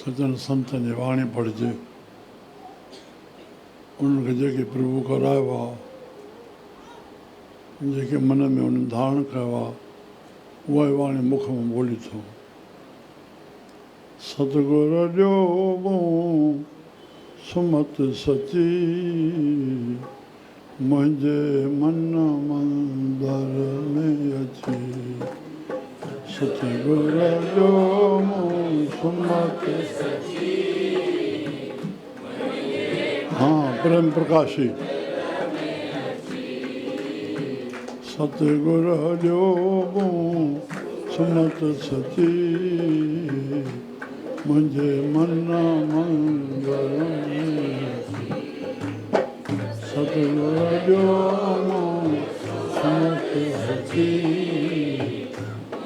सजन संतनि जी वाणी पढ़िजे, उन्हनि खे जेके प्रभु करायो आहे, जेके मन में उन्हनि धारण कयो आहे, उहा ई वाणी मुख में ॿोली थो। सतगुर जो सुमत सची, मुंहिंजे मन मंदर में अची। सतगुर जो सुमत सची, हाँ प्रेम प्रकाशी। सतगुर जो सुमत सची, मुंहिंजे मन मंदर में। सतगुर जो सुमत सची,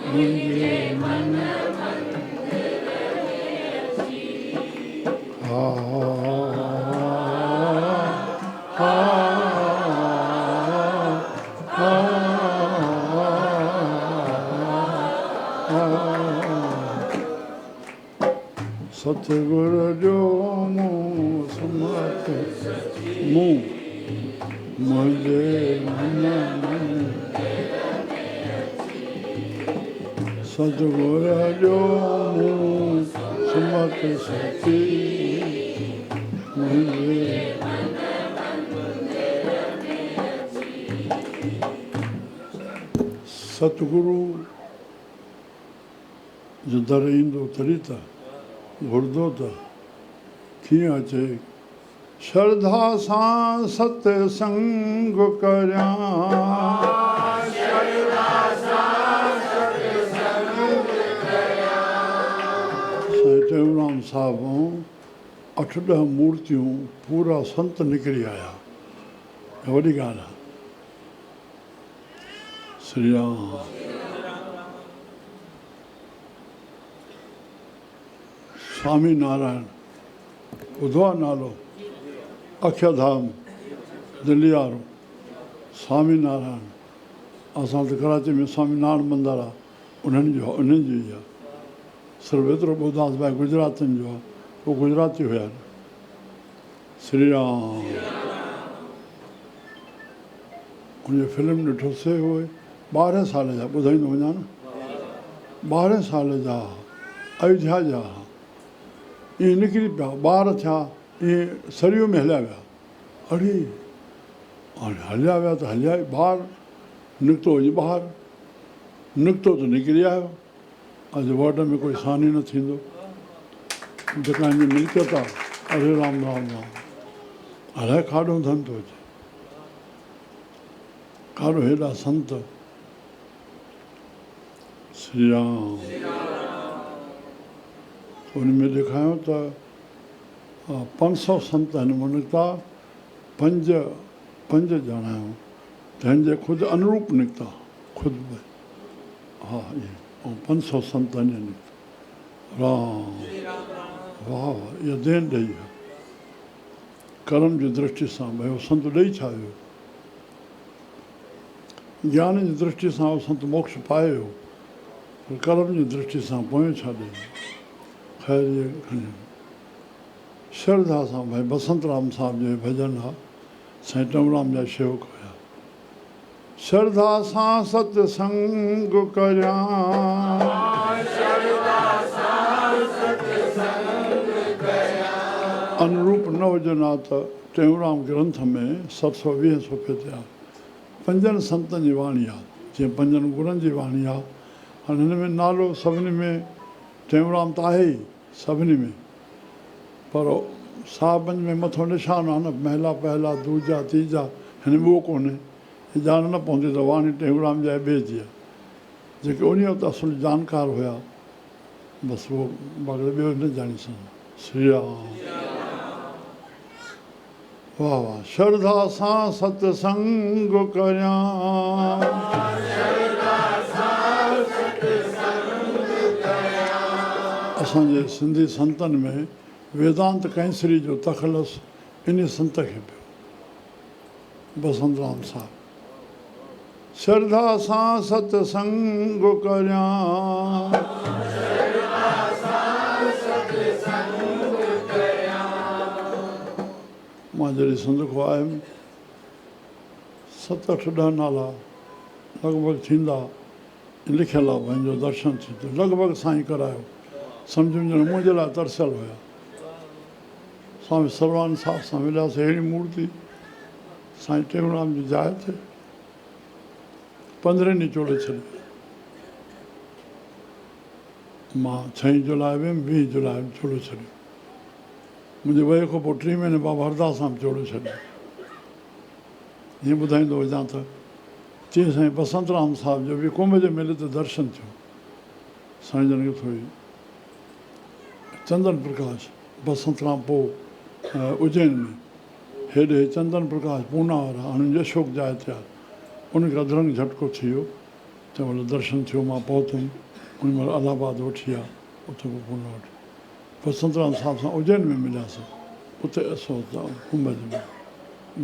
मुंहिंजे मन हा हा सतगुर जो सुमत मुंह मुंहिंजे मन में। सतगुर जो सुमत सची, मुंहिंजे सतगुरु जो दर ईंदो तरी त घुरंदो त कीअं अचे। श्रद्धा सां सत्संग करियां, साईं टेऊंराम साहिब 8-10 मूर्तियूं पूरा संत निकिरी आया, वॾी ॻाल्हि आहे। श्री राम स्वामी नारायण ॿुधो आहे नालो, अक्षरधाम दिल्ली वारो स्वामी नारायण। असां त कराची में स्वामी नारायण मंदरु आहे, उन्हनि जो ई आहे। सिर्फ़ु एतिरो ॿुधांसि भाई गुजरातियुनि जो आहे, उहे गुजराती हुया। श्री राम उनजी फिल्म ॾिठोसीं, उहे 12 साल जा ॿुधाईंदो वञा न, 12 साल जा अयोध्या जा ईअं निकिरी पिया, ॿार थिया ईअं सरियूं में हलिया विया। अड़े हाणे हलिया विया त हलिया ई, ॿाहिरि निकितो वञी ॿाहिरि, निकितो त निकिरी आयो। अॼु वर्ड में कोई सानी न थींदो, जेका हिन मिल्कियत आहे। अरे राम राम राम, अलाए काॾो धन थो अचे, काॾो हेॾा संत। श्री राम उन में ॾेखारियो त 500 संत हिन मां निकिता, 5 ॼणा आहियूं, तंहिंजे ख़ुदि अनुरूप निकिता ख़ुदि बि। हा ईअं 500 संत ईअं निकिता। राम वाह वाह, इहा देन ॾेई वियो कर्म जी दृष्टि सां। भई उहो संत ॾेई छा वियो, ज्ञान जी दृष्टि सां उहो संत मोक्ष पाए वियो, पर कर्म जी दृष्टि सां पोइ छा ॾेई। ख़ैर इहे खणी श्रद्धा सां भाई बसंत राम साहिब जो भॼन आहे, साईं टेऊंराम जा शेवक हुया। श्रद्धा सां सत्संग करियां, अनुरूप न हुजनि हा त टेऊंराम ग्रंथ में 720 सुफ़े ते आहे। 5 संतनि जी वाणी आहे, जीअं 5 गुरुनि जी वाणी आहे। हाणे हिन में नालो सभिनी में टेऊंराम त आहे ई सभिनी में, पर साहिबनि में मथो निशान आहे न, महिला पहला दूजा तीजा, हिन में उहो कोन्हे। ॼाण न पवंदी त वाणी टेऊंराम जा ॿिए जी आहे। जेके उन वक़्तु असुल जानकार हुया, बसि उहो बाक़ी ॿियो न ॼाणी सघंदा। श्री राम वाह वाह। श्रद्धा सां सत्संग करियां, असांजे सिंधी संतनि में वेदांत कैंसरी जो तख़लस इन संत खे पियो, बसंत राम साहिब। श्रद्धा सां सत्संग करियां, मां जॾहिं सिंध खां आयुमि 7 8 10 नाला लॻभॻि थींदा लिखियलु आहे पंहिंजो दर्शन थींदो लॻभॻि साईं करायो सम्झ में मुंहिंजे लाइ तरसियल हुया स्वामी सर्वानंद साहिब सां मिलियासीं अहिड़ी मूर्ति साईं टेऊंराम जी जाइ ते 15 ॾींहं चोड़े छॾी मां 6 जुलाई वियुमि 20 जुलाई में चोड़े छॾियो मुंहिंजे वये खां पोइ 3 महीने बाबा हरदास सां बि चोड़े छॾियो हीअं ॿुधाईंदो हुजां त तीअं साईं बसंत राम साहिब जो बि कुंभ जे मेले ते दर्शन थियो साईं जन खे थोरी चंदन प्रकाश बसंत राम पोइ उज्जैन में हेॾे चंदन प्रकाश पूना वारा हाणे अशोक जाइ थिया उनखे अधरंग झटको थी वियो तंहिं महिल दर्शन थियो मां पहुतुमि उन महिल इलाहाबाद वठी विया उते पोइ पूना वठी बसंत राम साहिब सां उज्जैन में मिलियासीं उते असां कुंभ में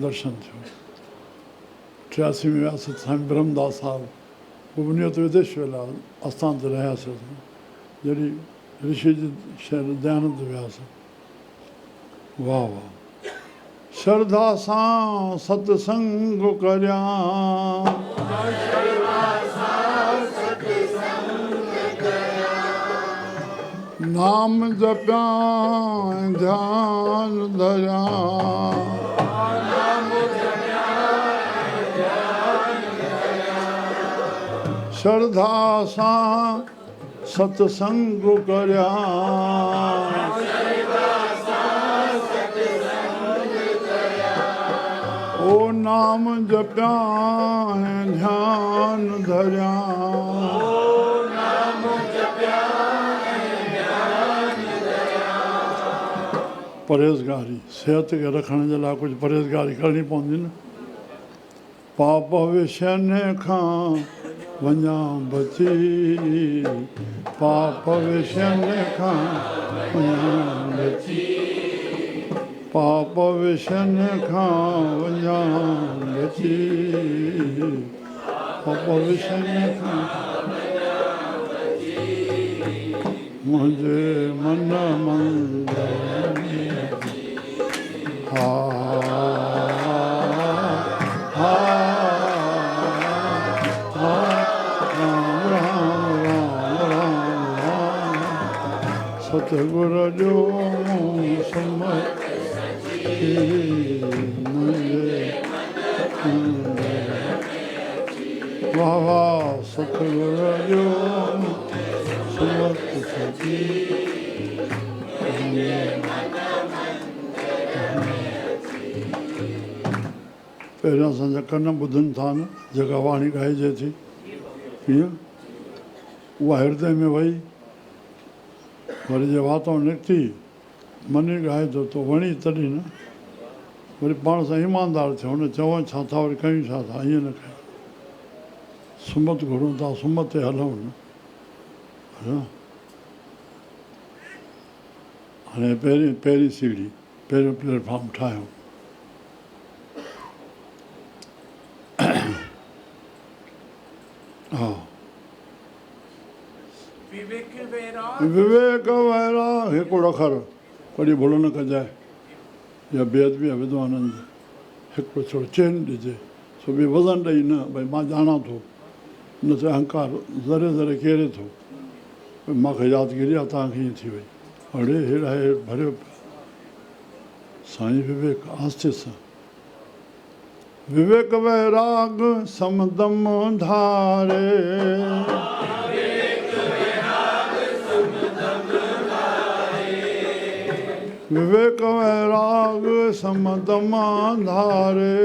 दर्शन थियो 83 में वियासीं साईं ब्रह्मदास साहिब उहो वञो त विदेश वियल आस्थान ते रहियासीं जॾहिं ऋषि जी शहर दयानंद वियासीं वाह वाह श्रद्धा सां सत्संग करियां नाम जपियां ध्यान धरियां श्रद्धा सां सत्संग करियां ओ नाम जपियां ध्यान धरियां परहेज़गारी सिहत खे रखण जे लाइ कुझु परहेज़गारी करणी पवंदी न पाप विषयनि खां वञा बची पाप विषयनि खां वञा बची पाप विषयनि खां वञा बची पाप विषयनि खां मुंहिंजे मन मंदिर में हा हा सतगुर जो समझ वाह वाह सतगुर जो समझ पहिरियां असांजा कन ॿुधनि था न जेका वाणी ॻाइजे थी कीअं उहा हृदय में वई वरी जे वातो निकिती मनी ॻाए थो त वणी तॾहिं न वरी पाण सां ईमानदार थियो न चवनि छा था वरी कयूं छा था ईअं न कयूं सुमत घुरूं था सुमत ते हलूं न हाणे पहिरीं सीढ़ी पहिरियों प्लेटफॉर्म ठाहियूं हा विवेक वैराग हिकिड़ो अखर कॾहिं भुल न कजाए या बेअदबी आहे विद्वाननि जी हिकिड़ो थोरो चैन ॾिजे छो बि वज़न ॾेई न भई मां ॼाणा थो न त अहंकार ज़रे ज़रे केरे थो मूंखे यादगिरी आहे तव्हांखे ईअं थी वई अड़े हेॾा हे भरियो पियो साईं विवेक आस्ते सां विवेक वैराग समदम धारे विवेक वैराग समदम धारे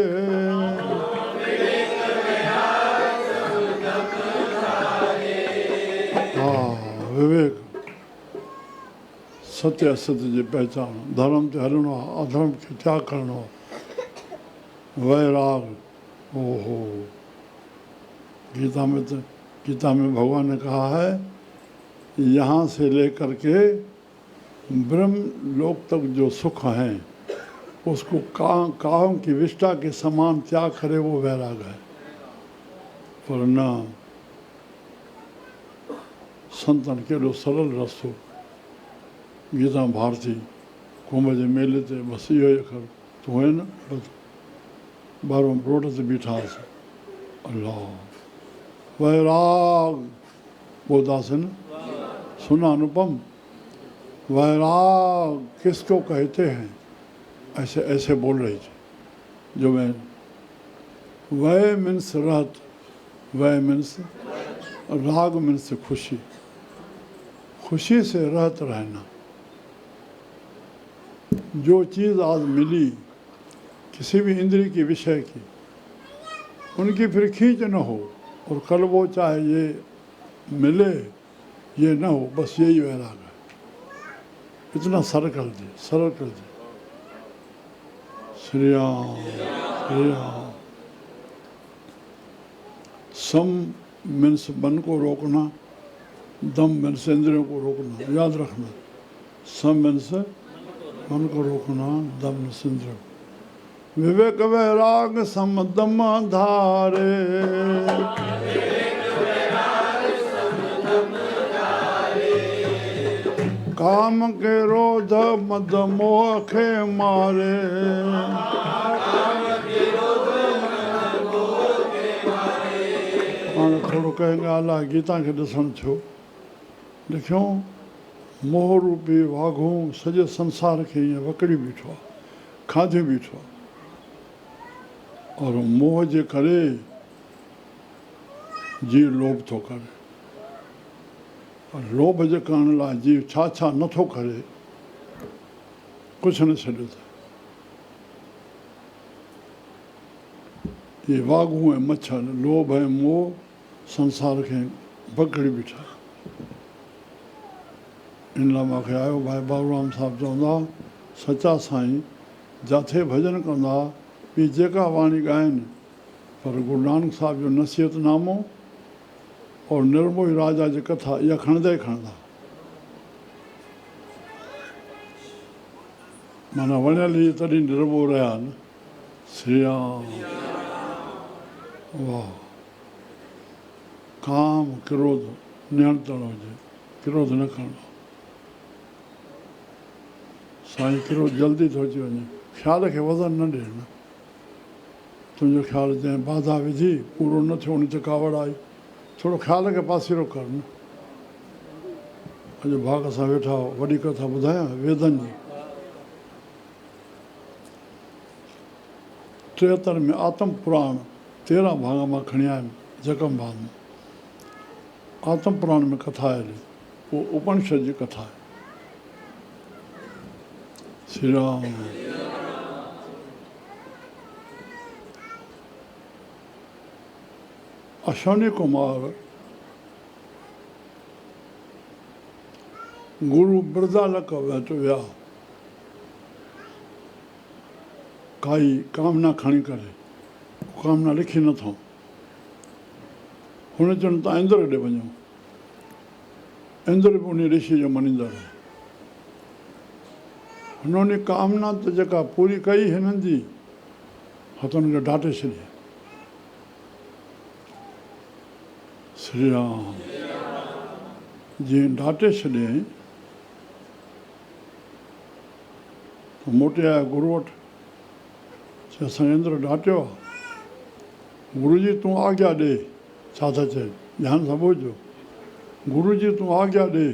हा विवेक सत्य असत्य जी पहचान धर्म ते हलणो आहे अधर्म खे त्याग करणो आहे वैराग ओहो गीता में भगवान ने कहा है यहाँ से लेकर के ब्रह्म लोक तक जो सुख है उसको काम की विष्ठा के समान त्याग करे वो वैराग है पर न संतन केॾो सरल रस्तो गीता भारती कुंभ जे मेले ते बसि इहो ई अखर तूं है न बसि ॿाहिरों रोड ते बीठा हुआसीं अलाह वैराग ॿुधासीं न सुना अनुपम वैराग किसको कहते हैं ऐसे ऐसे बोल रही थी जो मैं वह मीन्स राहत वह मीन्स राग मीन्स खुशी खुशी से रहत रहना जो चीज़ आज मिली किसी भी इंद्रिय के विषय की उनकी फिर खींच न हो और कल वो चाहे ये मिले ये न हो बस यही वैराग है इतना सरल कर दे श्री राम श्री राम सम मीन्स मन को रोकना दम मीन्स इंद्रियों को रोकना याद रखना सम मीन्स मन को रोकना दम मीन्स इंद्रियों विवेक वैराग सम दम धारे काम के रोध मद मोह खे मारे हाणे थोरो कंहिं ॻाल्हि आहे गीता खे ॾिसणु थियो लिखियो मोह रूपी वाघो सॼे संसार खे ईअं वकिड़ी बीठो आहे खाधे बीठो आहे और मोह जे करे जीव लोभ थो करे और लोभ जे करण लाइ जीव छा छा नथो करे कुझु न छॾियो अथई ये वाघूं ऐं मच्छर लोभ ऐं मोह संसार खे पकड़ी बीठा इन लाइ मूंखे आयो भाई बाबूराम साहिबु चवंदा सचा साईं जाथे भॼन कंदा ॿी जेका वाणी ॻाइनि पर गुरु नानक साहिब जो नसीहतनामो और निर्मोही राजा जी कथा इहा खणंदा ई खणंदा माना वणियल ई तॾहिं निर्मोह रहिया आहिनि श्री राम वाह काम क्रोध नियंत्रण हुजे क्रोध न करिणो साईं क्रोध जल्दी थो अची वञे ख़्याल खे वज़न न ॾियणु तुंहिंजो ख़्यालु जंहिं बाधा विधी पूरो न थियो उन ते कावड़ आई थोरो ख़्याल खे पासीरो कर न अॼु भाग सां वेठा वॾी कथा ॿुधायां वेदनि जी 73 में आत्म पुराण 13 भाग मां खणी आयुमि जगम भाग में आत्म पुराण में कथा आहे उहो उपनिषद जी कथा आहे श्री राम अश्वनी कुमार गुरु बिरदालक वटि विया काई कामना खणी करे कामना लिखी नथो हुन चवनि तव्हां इंद्र ॾे वञो इंद्र बि उन ऋषि जो मञींदड़ हुन कामना त जेका पूरी कई हिननि जी हथनि खे डाटे छॾी श्री राम जीअं डाटे छॾियईं त मोटे आया गुरू वटि चई असां इंद्र डाटियो आहे गुरू जी तूं आज्ञा ॾे छा था चए ध्यानु सां ॿुधो गुरू जी तूं आज्ञा ॾे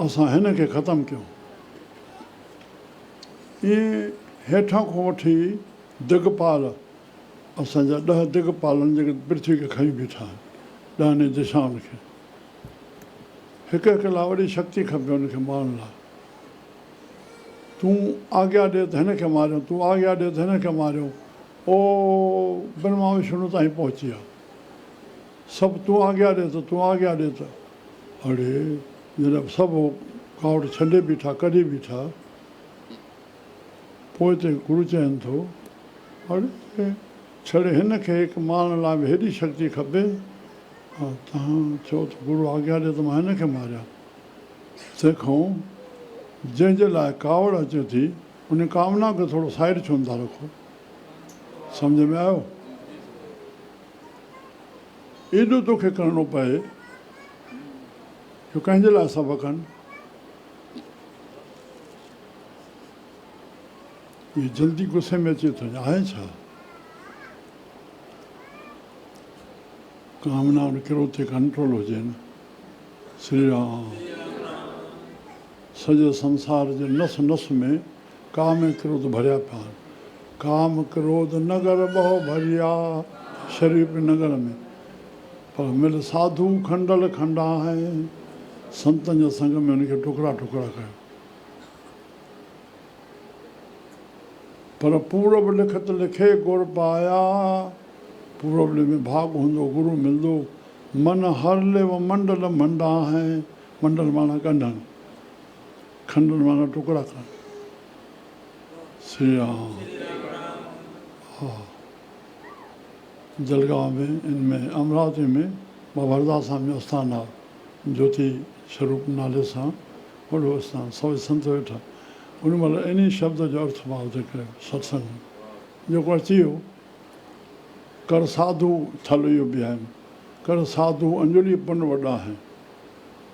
असां हिन खे ख़तमु कयूं ईअं हेठां खां वठी दिगपाल असांजा 10 दिगपालनि जेके पृथ्वी खे खणी बीठा आहिनि 10 दिशाउनि खे हिकु हिकु लाइ वॾी शक्ति खपे हुनखे मारण लाइ तूं आज्ञा ॾे त हिन खे मारियो तूं आज्ञा ॾे त हिन खे मारियो ओ ब्रह्मा विष्णु ताईं पहुची विया सभु तूं आज्ञा ॾे त तूं आज्ञा ॾे त अड़े जॾहिं सभु कावड़ छॾे बीठा कढी बीठा पोइ त गुरू चवनि थो अड़े छड़े हिन खे हिकु मारण लाइ बि हेॾी शक्ति खपे हा तव्हां चओ त गुरू आज्ञा ॾे त मां हिन खे मारियां तंहिंखां जंहिंजे लाइ कावड़ अचे थी उन कामना खे थोरो साइड छो था रखो सम्झ में आयो एॾो तोखे करिणो पए जो कंहिंजे लाइ सभु कनि ये जल्दी गुस्से में अचे थो आहे छा कामना और क्रोध ते कंट्रोल हुजे न श्री राम सॼे संसार जे नस नस में काम ऐं क्रोध भरिया पिया आहिनि काम क्रोध नगर बहु भरिया शरीफ़ नगर में पर मिल साधु खंडल खंडा आहिनि संतनि जे संग में उनखे टुकड़ा टुकड़ा कयो पर पूरब लिखत लिखे गुर पाया पूरब में भाग हूंदो गुरु मिलंदो मन हर ले वो मंडल मंडा आहिनि मंडल माना कढणु खंडन माना टुकड़ा करणु श्री राम हा जलगांव में इनमें अमरावती में बाबा हरदास स्वामी आस्थान आहे ज्योति स्वरूप नाले सां वॾो आस्थान सभई संत वेठा उन महिल इन शब्द जो अर्थ मां हुते कयो सत्संग जेको अची वियो कर साधु थल इहो बि आहिनि कर साधु अंजलि पुन वॾा आहिनि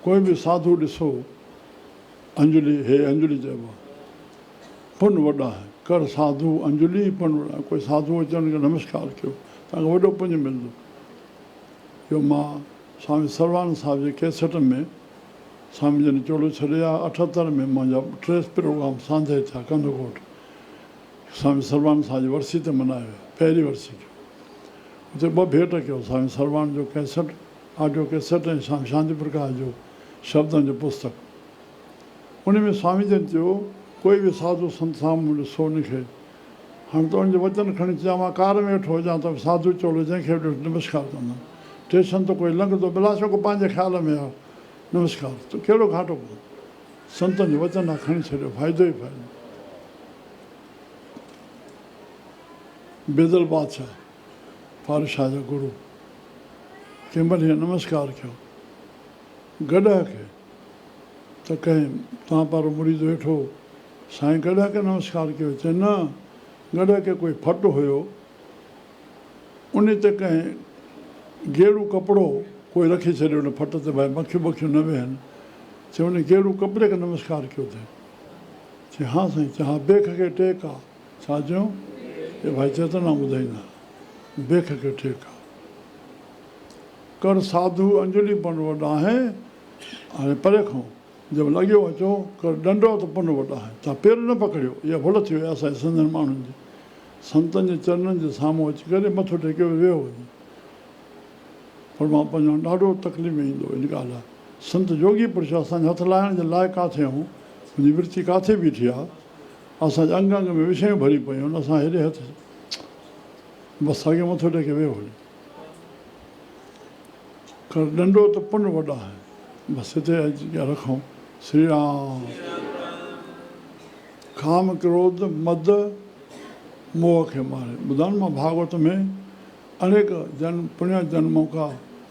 कोई बि साधु ॾिसो अंजलि हे अंजलि चइबो आहे पुन वॾा आहिनि कर साधु अंजलि पुन वॾा कोई साधु अचे हुनखे नमस्कार कयो तव्हांखे वॾो पुञु मिलंदो इहो मां स्वामी सर्वानंद साहिब जे कैसेट में स्वामी जन चोलो छॾिया 78 में मुंहिंजा 3 प्रोग्राम सांझे थिया कंदोकोट स्वामी सर्वानंद साहिब जी वरसी ते मल्हायो पहिरीं वरसी कयो हुते 2 भेट कयो स्वामी सर्वानंद जो कैसेट ऑडियो कैसेट ऐं स्वामी शांति प्रकाश जो शब्दनि जो पुस्तक उन में स्वामी जन चयो कोई बि साधु संत साम्हूं ॾिसो उनखे हाणे त उनजो वचन खणी चयां मां कार में वेठो हुजां त साधु चोलो जंहिंखे बि नमस्कार कंदुमि स्टेशन ते कोई लंघंदो बिलासो को पंहिंजे ख़्याल में आहे नमस्कार त कहिड़ो घाटो कोन्हे संतनि जो वचन आहे खणी छॾियो फ़ाइदो ई फ़ाइदो बेदल बादशाह पातशाह जा गुरु कंहिं महिल हीअं नमस्कार कयो गॾह खे त कंहिं तव्हां पारो मुरीद वेठो साईं गॾह खे नमस्कार कयो चए न गॾह खे कोई फटु हुयो उन ते कंहिं गेड़ू कपिड़ो कोई रखी छॾियो हुन फट ते भाई मखियूं बखियूं न वेहनि चए उन गेड़ू कपिड़े खे नमस्कार कयो अथई चए हा साईं चए हा बेख खे टेक आहे छा चयूं हे भाई चेतना ॿुधाईंदा बेख खे टेक आहे कर साधु अंजलि पुन वॾा आहे हाणे परे खां जब लॻियो अचो कर डंडो त पुन वॾा आहे तव्हां पेर न पकड़ियो इहा भुल थी वई असांजे सिंधियुनि माण्हुनि जी संतनि जे चरणनि जे साम्हूं अची करे मथो टेके वियो वञे पर मां पंहिंजो ॾाढो तकलीफ़ में ईंदो इन ॻाल्हि आहे संत जोगी पुरुष असांजे हथ लाहिण जे लाइ काथे आहियूं मुंहिंजी वृत्ति काथे बीठी आहे असांजे अंग अंग में विषयूं भरी पयूं आहिनि असां हेॾे हथ बसि साॻे मथो टेके वियो वञे कर डंडो त पुन वॾा आहे बसि हिते अची रखूं श्री राम काम क्रोध मद मोह खे मारे ॿुधान मां भागवत में अनेक जन्म पुण्य जन्मों का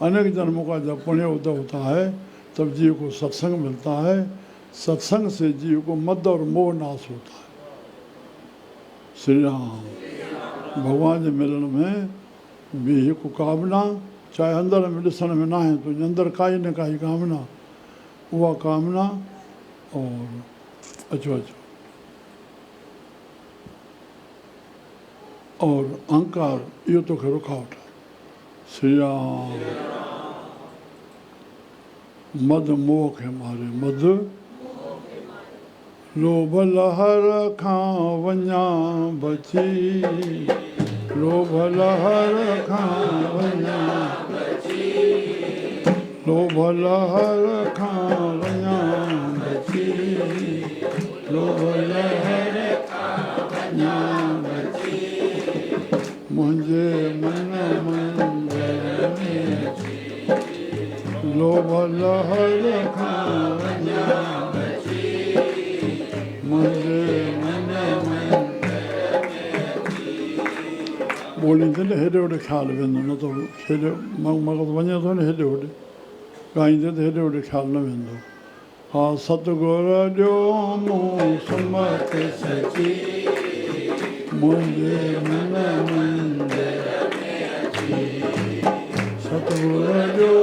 अनेक जन्मों का जब पुण्य उदय होता है तब जीव को सत्संग मिलता है सत्संग से जीव को मद और मोह नाश होता है श्री राम भगवान जे मिलण में बि हिकु कामना चाहे अंदर में ॾिसण में न आहे तुंहिंजे अंदरि काई न काई कामना उहा कामना और अचो अचो और अहंकार इहो तोखे रुकावट आहे श्री राम मद मोह खे मारे मद लोभ लहर खां वञा बची लोभ लहर खां वञा लोभ लहर खां वञा बची लोभ लहर खां बची मुंहिंजे मन मंदिर में लोभ लहर खां वञा बची मुंहिंजे मन मंदिर में ॿोलींदे न हेॾे होॾे ख़्यालु वेंदो न त हेॾे मगज़ वञे थो न हेॾे होॾे ॻाईंदे त हेॾे होॾे ख़्यालु न वेंदो हा सतगुर ॾियो मूं सुमत सची मुंहिंजे मन मंदिर में अची सतगुर ॾियो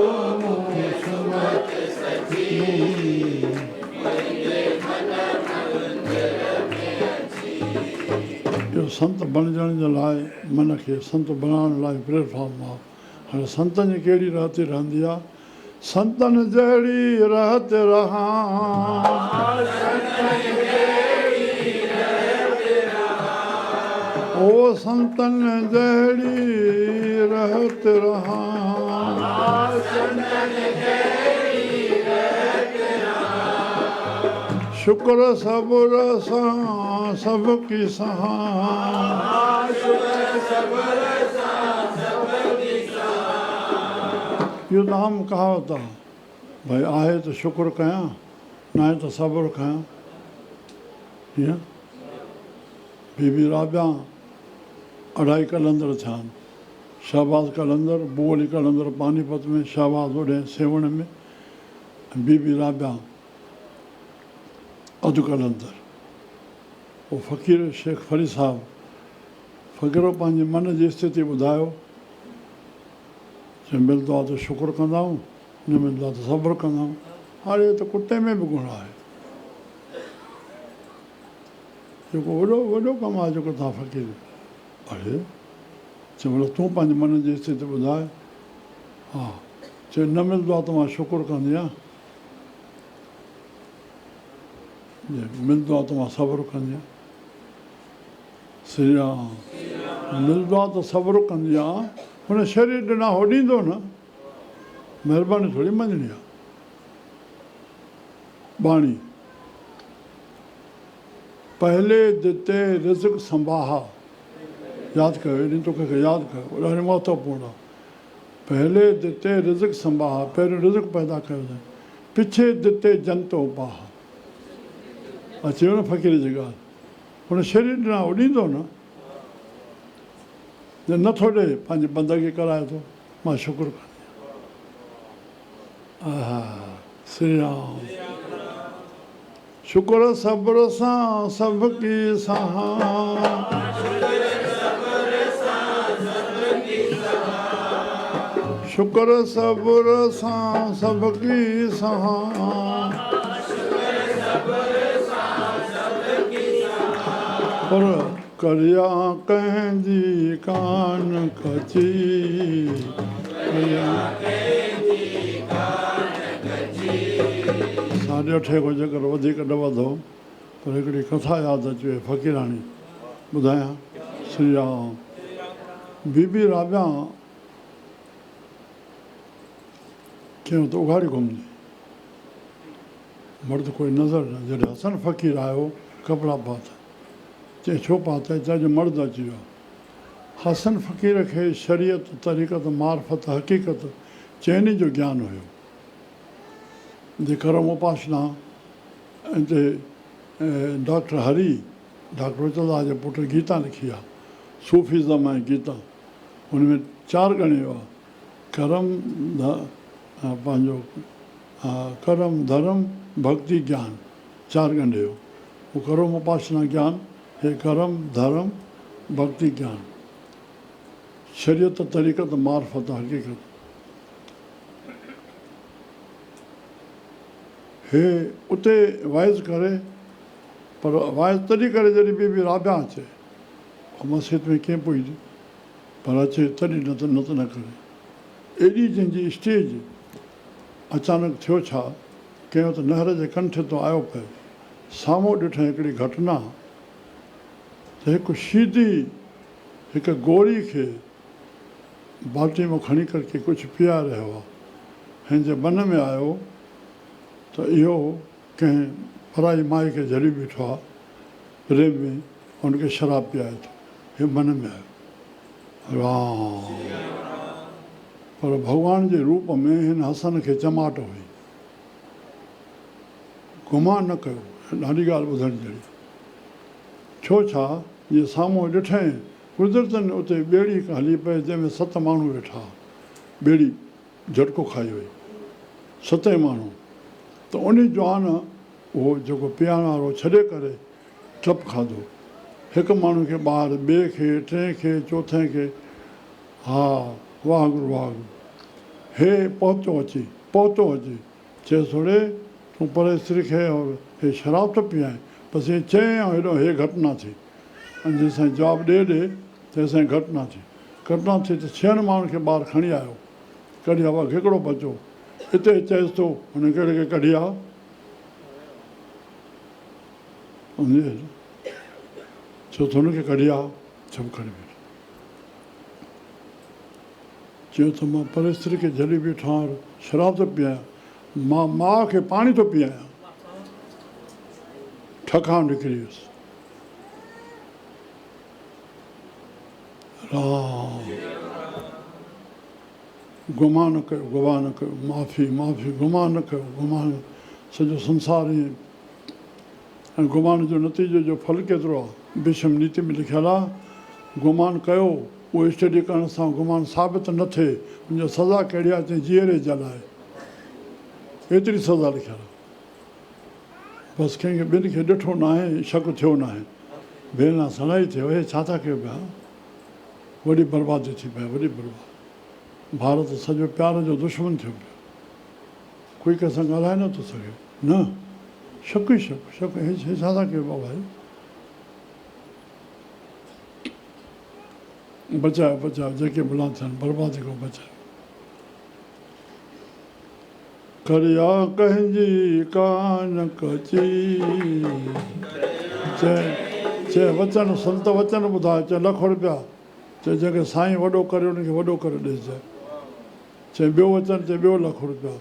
मूं सुमत सची मुंहिंजे मन मंदिर में अची बणजण जे लाइ मन खे संत बणाइण लाइ प्लेटफॉर्म आहे। हाणे संतनि जी कहिड़ी रहती रहंदी आहे, संतनि जहिड़ी रहत रहां, ओ संतनि जहिड़ी रहत रहां, शुक्र सब्र सां सबकी सहां, इहो त आम कहावत आहे भई आहे त शुक्र कयां, न आहे त सब्र कयां। हीअं बीबी राबिया 2.5 कलंदर थिया आहिनि, शहबाज़ कलंदर, बू अली कलंदर पानीपत में, शहबाज़ होॾे सेवण में, बीबी राबिया अधु कलंदर। पोइ फ़क़ीर शेख फरी साहिबु फ़क़ीरो पंहिंजे मन जी स्थिति ॿुधायो, जे मिलंदो आहे त शुक्र कंदा आहियूं, न मिलंदो आहे त सब्र कंदा आहियूं। हाणे त कुते में बि गुण आहे, जेको वॾो वॾो कमु आहे जेको तव्हां फ़क़ीर अड़े चए भला तूं पंहिंजे मन जी स्थिति ॿुधाए। हा चए न मिलंदो आहे त मां शुक्र कंदी आहियां, मिलंदो आहे त मां सब्र कंदी आहियां। श्री राम मिलंदो आहे त सब्र कंदी आहियां, हुन शरीर ॾिना हो ॾींदो न, महिरबानी थोरी मञणी आहे। बाणी पहले दिते रिज़्क़ संभाहा, यादि कयो, एॾी तोखे यादि कयो, ॾाढो महत्वपूर्ण आहे। पहले दिते रिज़्क़ संभाहा, पहिरियों रिज़्क़ पैदा कयो अथई, पिछे दिते जंतो पाहा। अची वियो न फ़क़ीर जी ॻाल्हि, हुन शरीर ॾिना हो ॾींदो न, नथो ॾे पंहिंजी बंदगी कराए थो, मां शुक्र कंदी आहियां। हा श्री राम शुक्र सब्र सां सबकी सहां, शुक्र सब्र सां सबकी सहां, पर करिया कंहिंजी कान कची, साढे 8 खां जेकर वधीक न वधो, पर हिकिड़ी कथा यादि अचे फ़क़ीराणी ॿुधायां। श्री राम बीबी राबिया कीअं त उघाड़ी घुमंदी, मर्द कोई नज़र न, जॾहिं हसन फ़क़ीर आयो कपिड़ा पाता, चई छो पाता, चए जो मर्द अची वियो। हसन फ़क़ीर खे शरीयत तरीक़त मार्फत हक़ीक़त चइनी जो ज्ञान हुयो। जे करम उपासना ते डॉक्टर हरी, डॉक्टर उचंदा जे पुट गीता लिखी आहे, सूफ़ीज़म ऐं गीता, हुन में 4 ॻणियो आहे, करम पंहिंजो करम धर्म भक्ति ज्ञान, 4 ॻंढियो। उहो करम उपासना ज्ञान, हे करम धर्म भक्ति ज्ञान, शरीयत तरीक़त मार्फत हक़ीक़त। हे उते वाइज़ करे, पर वाइज़ तॾहिं करे जॾहिं बीबी राबिया अचे, मस्जिद में कीअं पुॼी, पर अचे तॾहिं न त न करे। एॾी जंहिंजी स्टेज अचानक थियो छा, कंहिं वक़्तु नहर जे कंठ तो आयो पियो, साम्हूं ॾिठईं हिकिड़ी घटना त हिकु शीदी हिकु गोरी खे बाल्टी मां खणी करे कुझु पीआरे रहियो आहे। हिन जे मन में आयो त इहो कंहिं पराई माई खे जड़ी बीठो आहे प्रेम में, हुनखे शराब पीआरे थो, हे मन में आयो। राम पर भॻवान जे रूप में हिन हसन खे चमाट हुई, गुमान न कयो, ॾाढी ॻाल्हि ॿुधण जहिड़ी। छो छा, जीअं साम्हूं ॾिठईं कुदरतनि उते ॿेड़ी हिकु हली पई जंहिंमें 7 माण्हू वेठा, ॿेड़ी झटको खाई वई, 7 माण्हू, त उन जवान उहो जेको पीआरण वारो छॾे करे टप खाधो, हिकु माण्हू खे ॿाहिरि, ॿिए खे, 3 खे, 4 खे, हा वाहगुरु वाहगुरु, हे पहुतो अची चए थोरे तूं परे स्त्री खे और हे शराब थो पीआरे, बसि हे चए ऐं हेॾो हे घटना थी। जेसिताईं जवाबु ॾे तेसिताईं घटना थी त 6 माण्हुनि खे ॿाहिरि खणी आयो, कढी आयो, हिकिड़ो बचो। हिते चएसि थो हुन कहिड़े खे कढी आ, छो त हुनखे कढी आ, सभु खणी वेठो। चयो त मां परिस्थिती खे झली बीठो आहियां, शराब थो पीआयां, मां माउ खे पाणी थो पीआयां, ठकाम निकिरी वियुसि। गुमान न कयो, गुमान न कयो, माफ़ी माफ़ी, गुमान न कयो, गुमान। सॼो संसार ईअं। ऐं गुमान जो नतीजो जो फल केतिरो आहे, विषम नीति में लिखियलु आहे, गुमान कयो, उहो स्टडी करण सां गुमान साबित न थिए, हुनजो सज़ा कहिड़ी आहे, चई जीअरे जलाए, एतिरी सज़ा लिखियलु आहे। बसि कंहिंखे ॿिनि खे ॾिठो न आहे, शक थियो न आहे, भेण सां सणाई थियो, हे छा था कयो पिया, वॾी बर्बादी थी पई, वॾी बर्बादी। भारत सॼो प्यार जो दुश्मन थियो पियो, कोई कंहिंसां ॻाल्हाए नथो सघे, न शक ई शक, शक, हे छा था कयो बाबा, बचायो बचायो, जेके भला थियनि, बर्बादी खां बचायो। करिया कंहिंजी कान कची, चए वचन संत वचन ॿुधाए, चए ₹1,00,000, चए जंहिंखे साईं वॾो करे उनखे वॾो करे ॾिसजांइ। चए ॿियो वचन, चए ॿियो ₹1,00,000।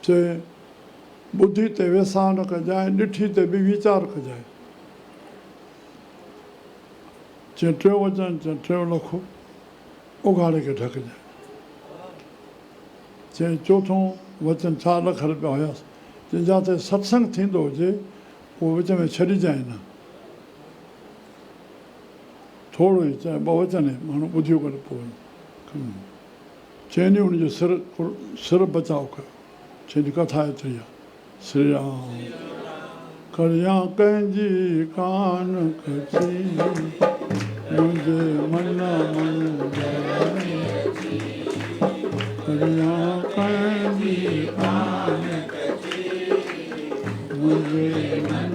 चए ॿुधी ते वेसाह न कजांइ, ॾिठी ते बि वीचार कजांइ। चए टियों वचन, चए 3 लख उघाड़े खे ढकजांइ। चए चोथों वचन ₹4 लख हुयसि, चए जिते सत्संग थींदो हुजे उहो विच में छॾिजांइ न, थोरो ई, चाहे 2 वचन माण्हू ॿुधियो करे पोइ चइनि हुनजो सिर बचाव कयो। चइनि कथा एतिरी आहे, श्री राम करिया कंहिंजी कान कची, मुंहिंजे मन करिया कंहिंजी कान कची, मुंहिंजे मन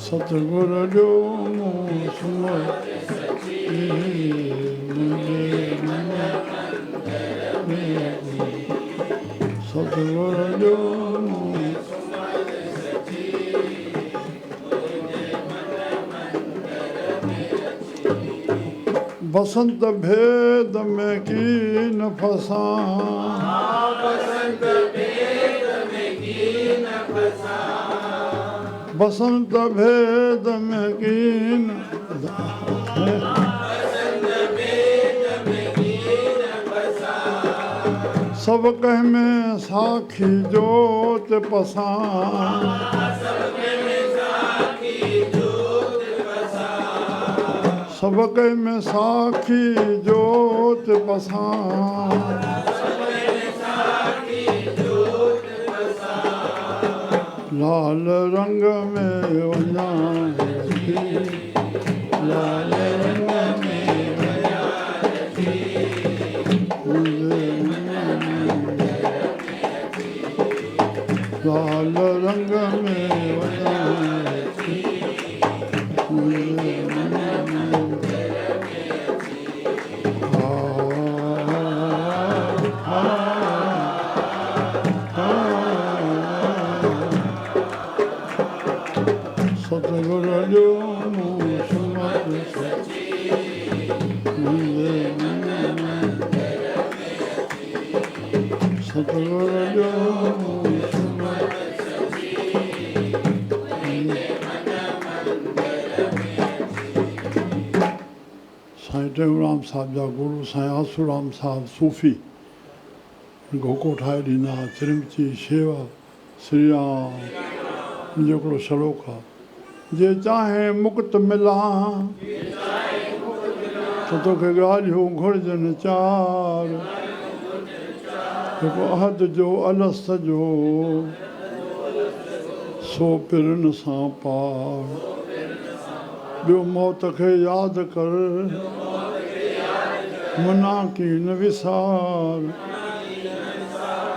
सतगुर जो मूं सुमर, मुंहिंजे मन सतगुर जो बसंत भेद में कीन फसां, बसंत भेद में कीन सब कह में साखी जोत पसां, सब कह में साखी जोत पसां, लाल रंग में वञा, लाल रंग में वञा, लाल रंग में वञा, सतगुर जो मूं सुमर सची, मुंहिंजे सतगुर जो मूं सुमर सची, साईं टेऊंराम साहिब जा गुरु साईं आसूराम साहिब सूफ़ी घोको ठाहे ॾींदा, चिरमची शेवा, श्री राम। मुंहिंजो हिकिड़ो श्लोक आहे, जे चाहे मुक्त मिलां त तोखे ॻाल्हियूं घुरिजनि 4, हिकु अहद जो अलस्त जो सो पिरनि सां पार, ॿियो मौत खे यादि कर, मना कीन विसार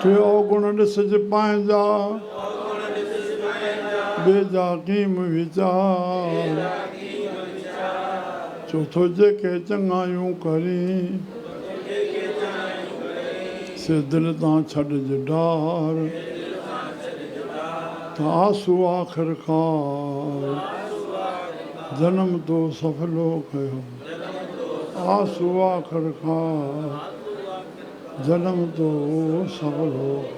टियों गुण ॾिसज पंहिंजा बेजा कीम वीचार चौथो जेके चङायूं करी से दिलि तां छॾिज डार त आंसू आख़िरकार जनम तो सफलो कयो आंसू आख़िरकार जनम तो सफलो कयो